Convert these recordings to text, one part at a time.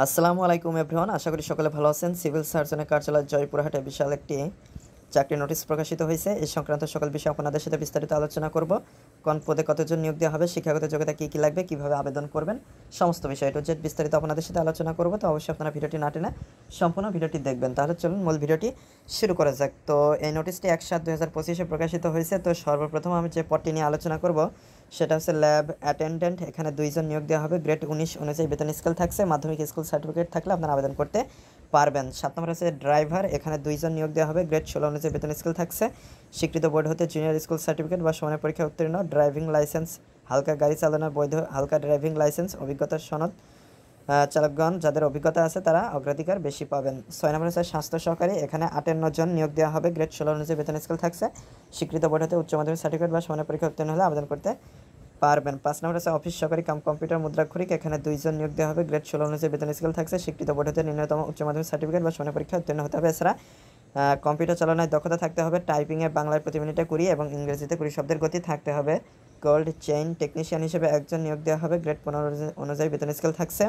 আসসালামু আলাইকুম এভরিওয়ান, আশা করি সকলে ভালো আছেন। সিভিল সার্জনের কার্যালয় জয়পুরহাটে বিশাল একটি চাকরি নোটিশ প্রকাশিত হয়েছে। এই সংক্রান্ত সকল বিষয় আপনাদের সাথে বিস্তারিত আলোচনা করব। কোন পদে কতজন নিয়োগ দেওয়া হবে, শিক্ষাগত যোগ্যতা কী কী লাগবে, কীভাবে আবেদন করবেন, সমস্ত বিষয় টু জেড বিস্তারিত আপনাদের সাথে আলোচনা করব। তো অবশ্যই আপনারা ভিডিওটি না টেনে সম্পূর্ণ ভিডিওটি দেখবেন। তাহলে চলুন মূল ভিডিওটি শুরু করা যাক। তো এই নোটিশটি 1/7/2025 প্রকাশিত হয়েছে। তো সর্বপ্রথম আমি যে পদটি নিয়ে আলোচনা করব সেটা হচ্ছে ল্যাব অ্যাটেন্ডেন্ট। এখানে 2 জন নিয়োগ দেওয়া হবে। গ্রেড 19 অনুযায়ী বেতন স্কেল থাকছে। মাধ্যমিক স্কুল সার্টিফিকেট থাকলে আপনারা আবেদন করতে পারবেন। 7 নম্বর হচ্ছে ড্রাইভার। এখানে 2 জন নিয়োগ দেওয়া হবে। গ্রেড 16 অনুযায়ী বেতন স্কেল থাকছে। স্বীকৃত বোর্ড হতে জুনিয়র স্কুল সার্টিফিকেট বা সমানের পরীক্ষা উত্তীর্ণ, ড্রাইভিং লাইসেন্স, হালকা গাড়ি চালানোর বৈধ হালকা ড্রাইভিং লাইসেন্স, অভিজ্ঞতার সনদ। চালকগণ যাদের অভিজ্ঞতা আছে তারা অগ্রাধিকার বেশি পাবেন। 6 নম্বর হচ্ছে স্বাস্থ্য সহকারী। এখানে 58 জন নিয়োগ দেওয়া হবে। গ্রেড 16 অনুযায়ী বেতন স্কেল থাকছে। স্বীকৃত বোর্ড হতে উচ্চ মাধ্যমিক সার্টিফিকেট বা সমানের পরীক্ষা উত্তীর্ণ হলে আবেদন করতে পারবেন। 5 নম্বর আছে অফিস সহকারী কাম কম্পিউটার মুদ্রাক্ষরিক। এখানে 2 জন নিয়োগ দেওয়া হবে। গ্রেড 16 অনুযায়ী বেতন স্কেল থাকছে। স্বীকৃত বোর্ড হতে ন্যূনতম উচ্চ মাধ্যমিক সার্টিফিকেট বা সমানের পরীক্ষা উত্তীর্ণ হতে হবে। এছাড়া কম্পিউটার চালানোর দক্ষতা থাকতে হবে। টাইপিংয়ে বাংলায় প্রতি মিনিটে 20 এবং ইংরেজিতে 20 শব্দের গতি থাকতে হবে। কোল্ড চেইন টেকনিশিয়ান হিসেবে 1 জন নিয়োগ দেওয়া হবে। গ্রেড 15 অনুযায়ী বেতন স্কেল থাকছে।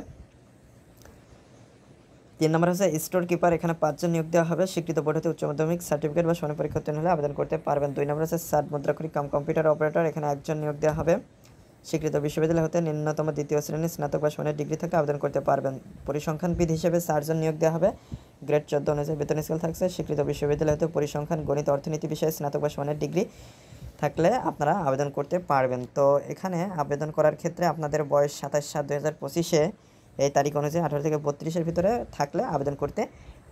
3 নম্বর হচ্ছে স্টোর কিপার। এখানে 5 জন নিয়োগ দেওয়া হবে। স্বীকৃত বোর্ড হতে উচ্চ মাধ্যমিক সার্টিফিকেট বা সমানের পরীক্ষা উত্তীর্ণ হলে আবেদন করতে পারবেন। 2 নম্বর হচ্ছে সার্ট মুদ্রাক্ষরিক কাম কম্পিউটার অপারেটর। এখানে 1 জন নিয়োগ দেওয়া হবে। স্বীকৃত বিশ্ববিদ্যালয় হতে নিম্নতম 2য় শ্রেণীর স্নাতক বা সমানের ডিগ্রি থেকে আবেদন করতে পারবেন। পরিসংখ্যানবিদ হিসেবে 4 জন নিয়োগ দেওয়া হবে। গ্রেড 14 অনুযায়ী বেতন স্কেল থাকছে। স্বীকৃত বিশ্ববিদ্যালয় হতে পরিসংখ্যান, গণিত, অর্থনীতি বিষয়ে স্নাতক বা সমানের ডিগ্রি থাকলে আপনারা আবেদন করতে পারবেন। তো এখানে আবেদন করার ক্ষেত্রে আপনাদের বয়স 27/7/2025 এই তারিখ অনুযায়ী 18 থেকে 32-এর ভিতরে থাকলে আবেদন করতে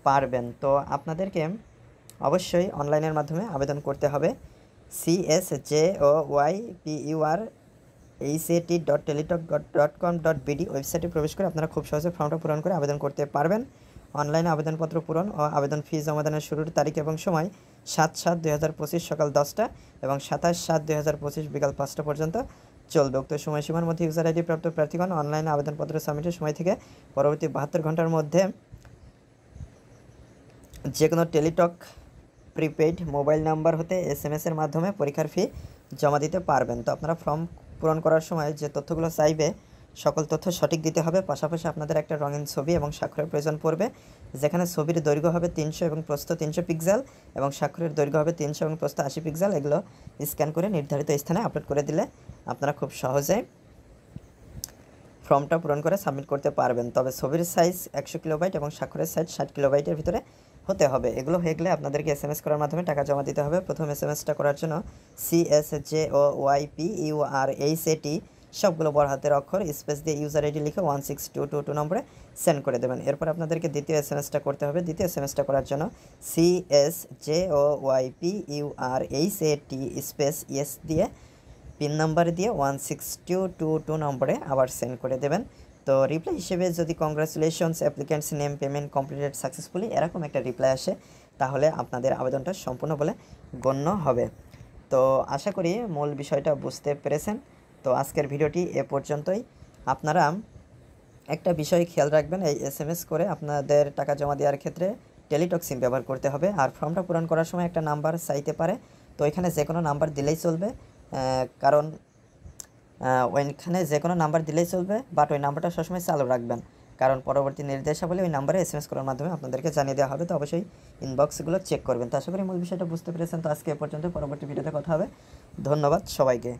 পারবেন। তো আপনাদেরকে অবশ্যই অনলাইনের মাধ্যমে আবেদন করতে হবে। csjoypur@telitalk.com.bd ওয়েবসাইটে প্রবেশ করে আপনারা খুব সহজে ফর্মটা পূরণ করে আবেদন করতে পারবেন। অনলাইনে আবেদনপত্র পূরণ ও আবেদন ফি জমাদানের শুরুর তারিখ এবং সময় 7/7/2025 সকাল 10টা এবং 27/7/2025 বিকাল 5টা পর্যন্ত চলবে। উক্ত সময়সীমার মধ্যে ইউজার আইডি প্রাপ্ত প্রার্থীগণ অনলাইনে আবেদনপত্র সাবমিটের সময় থেকে পরবর্তী 72 ঘন্টার মধ্যে যে কোনো টেলিটক প্রিপেইড মোবাইল নাম্বার হতে SMS এর মাধ্যমে পরীক্ষার ফি জমা দিতে পারবেন। তো আপনারা ফর্ম পূরণ করার সময় যে তথ্যগুলো চাইবে সকল তথ্য সঠিক দিতে হবে। পাশাপাশি আপনাদের একটা রঙিন ছবি এবং স্বাক্ষরের প্রয়োজন পড়বে, যেখানে ছবির দৈর্ঘ্য হবে 300 এবং প্রস্থ 300 পিক্সেল এবং স্বাক্ষরের দৈর্ঘ্য হবে 300 এবং প্রস্থ 80 পিক্সেল। এগুলো স্ক্যান করে নির্ধারিত স্থানে আপলোড করে দিলে আপনারা খুব সহজে ফর্মটা পূরণ করে সাবমিট করতে পারবেন। তবে ছবির সাইজ 100 কিলোবাইট এবং স্বাক্ষরের সাইজ 60 কিলোবাইটের ভিতরে হতে হবে। এগুলো হয়ে গেলে আপনাদেরকে SMS করার মাধ্যমে টাকা জমা দিতে হবে। প্রথম SMSটা করার জন্য CSJOYPURHAT সবগুলো বড় হাতের অক্ষর স্পেস দিয়ে ইউজার আইডি লিখে 16222 নম্বরে সেন্ড করে দেবেন। এরপর আপনাদেরকে দ্বিতীয় SMSটা করতে হবে। দ্বিতীয় SMSটা করার জন্য CSJOYPURHAT স্পেস ইয়েস দিয়ে পিন নাম্বার দিয়ে 16222 নম্বরে আবার সেন্ড করে দেবেন। তো রিপ্লাই হিসেবে যদি congratulations applicants name payment completed successfully এরকম একটা রিপ্লাই আসে, তাহলে আপনাদের আবেদনটা সম্পূর্ণ বলে গণ্য হবে। তো আশা করি মূল বিষয়টা বুঝতে পেরেছেন। তো আজকের ভিডিওটি এ পর্যন্তই। আপনারা একটা বিষয় খেয়াল রাখবেন, এই SMS করে আপনাদের টাকা জমা দেওয়ার ক্ষেত্রে টেলিটক সিম ব্যবহার করতে হবে। আর ফর্মটা পূরণ করার সময় একটা নাম্বার চাইতে পারে, তো এখানে যে কোনো নাম্বার দিলেই চলবে। কারণ ওইখানে যে কোনো নাম্বার দিলেই চলবে, বাট ওই নাম্বারটা সবসময় চালু রাখবেন, কারণ পরবর্তী নির্দেশাবলী ওই নাম্বারে SMS করার মাধ্যমে আপনাদেরকে জানিয়ে দেওয়া হবে। তো অবশ্যই ইনবক্সগুলো চেক করবেন। তো আশা করি মূল বিষয়টা বুঝতে পেরেছেন। তো আজকে এ পর্যন্ত, পরবর্তী ভিডিওতে কথা হবে। ধন্যবাদ সবাইকে।